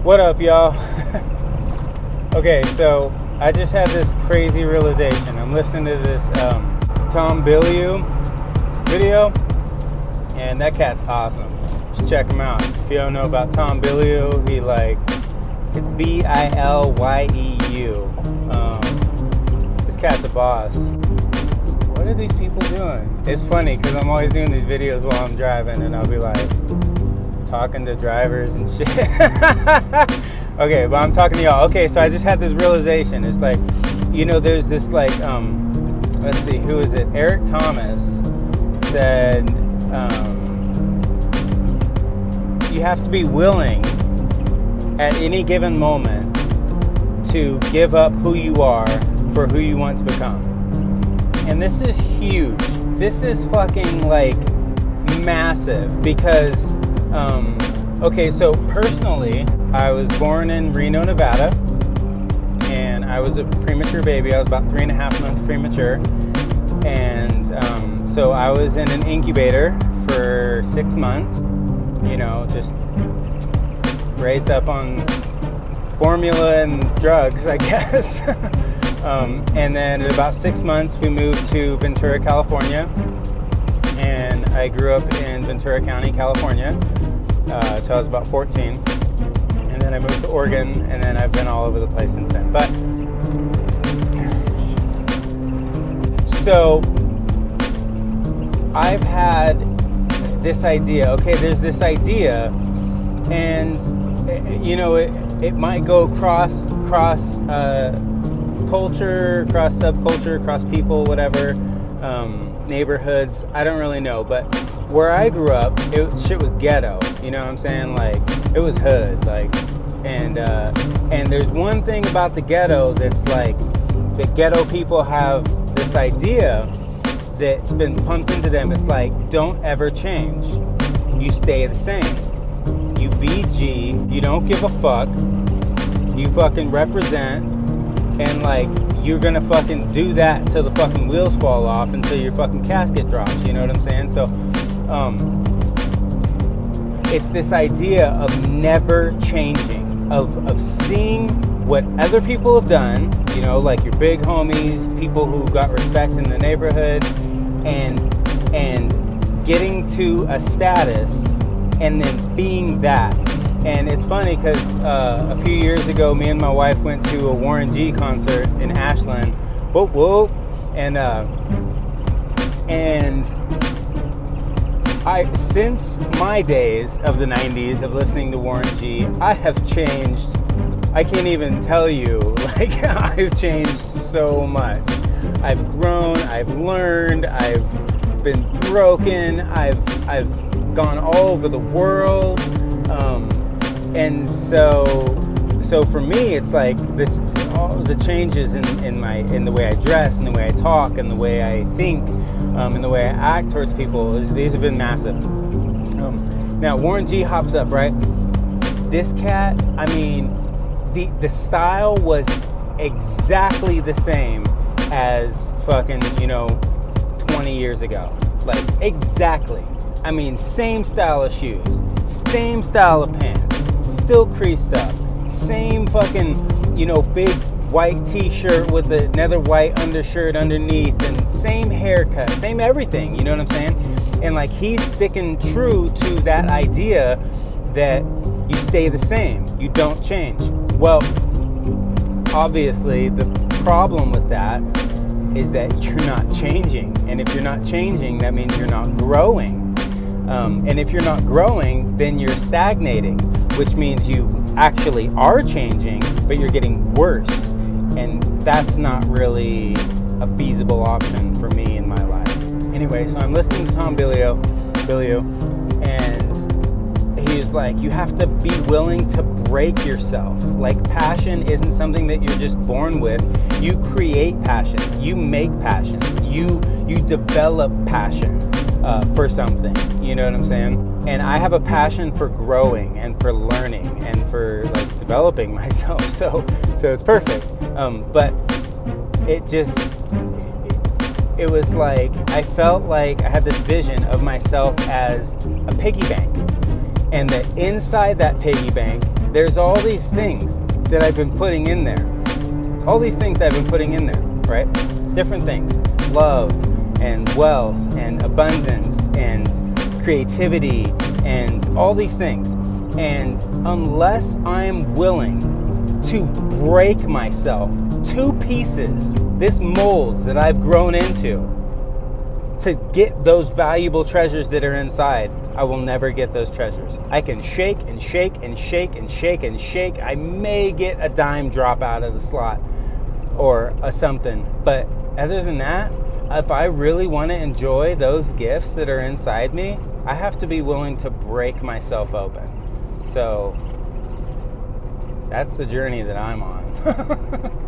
What up, y'all? Okay, so I just had this crazy realization. I'm listening to this Tom Bilyeu video, and that cat's awesome. Just check him out. If you don't know about Tom Bilyeu, it's B-I-L-Y-E-U. This cat's a boss. What are these people doing? It's funny because I'm always doing these videos while I'm driving, and I'll be like talking to drivers and shit. Okay, but I'm talking to y'all. Okay, so I just had this realization. It's like, you know, there's this let's see, who is it? Eric Thomas said, you have to be willing at any given moment to give up who you are for who you want to become. And this is huge. This is fucking like massive because, okay, so personally, I was born in Reno, Nevada, and I was a premature baby. I was about 3.5 months premature. And so I was in an incubator for 6 months, you know, just raised up on formula and drugs, I guess. And then at about 6 months, we moved to Ventura, California. And I grew up in Ventura County, California, until I was about 14. And then I moved to Oregon, and then I've been all over the place since then. But so I've had this idea. Okay, there's this idea, and you know, it might go cross culture, cross subculture, cross people, whatever, neighborhoods. I don't really know, but where I grew up, shit was ghetto. You know what I'm saying? Like, it was hood. Like, and there's one thing about the ghetto that's like, the ghetto people have this idea that's been pumped into them. It's like, don't ever change. You stay the same. You be G. You don't give a fuck. You fucking represent. And like, you're gonna fucking do that until the fucking wheels fall off, until your fucking casket drops. You know what I'm saying? So, it's this idea of never changing, of seeing what other people have done, you know, like your big homies, people who got respect in the neighborhood, and getting to a status and then being that. And it's funny because a few years ago, me and my wife went to a Warren G concert in Ashland. Whoop whoop. And since my days of the 90s of listening to Warren G, I have changed. I can't even tell you, like, I've changed so much. I've grown, I've learned, I've been broken, I've gone all over the world. And so for me, it's like all the changes in the way I dress, and the way I talk, and the way I think, and the way I act towards people, these have been massive. Now Warren G hops up, right? This cat, I mean, the style was exactly the same as fucking, you know, 20 years ago. Like, exactly. I mean, same style of shoes, same style of pants, still creased up, same fucking, you know, big white t-shirt with another white undershirt underneath, and same haircut, same everything, you know what I'm saying? And like, he's sticking true to that idea that you stay the same, you don't change. Well, obviously the problem with that is that you're not changing, and if you're not changing, that means you're not growing. And if you're not growing, then you're stagnating, which means you actually are changing, but you're getting worse. And that's not really a feasible option for me in my life. Anyway, so I'm listening to Tom Bilyeu, and he's like, you have to be willing to break yourself. Like, passion isn't something that you're just born with. You create passion. You make passion. You develop passion. For something, you know what I'm saying? And I have a passion for growing and for learning and for like developing myself. So it's perfect. But it was like, I felt like I had this vision of myself as a piggy bank, and that inside that piggy bank there's all these things that I've been putting in there. All these things that I've been putting in there, right? Different things. Love and wealth and abundance and creativity and all these things. And unless I'm willing to break myself to pieces, this mold that I've grown into, to get those valuable treasures that are inside, I will never get those treasures. I can shake and shake and shake and shake and shake. I may get a dime drop out of the slot or a something. But other than that, if I really want to enjoy those gifts that are inside me, I have to be willing to break myself open. So that's the journey that I'm on.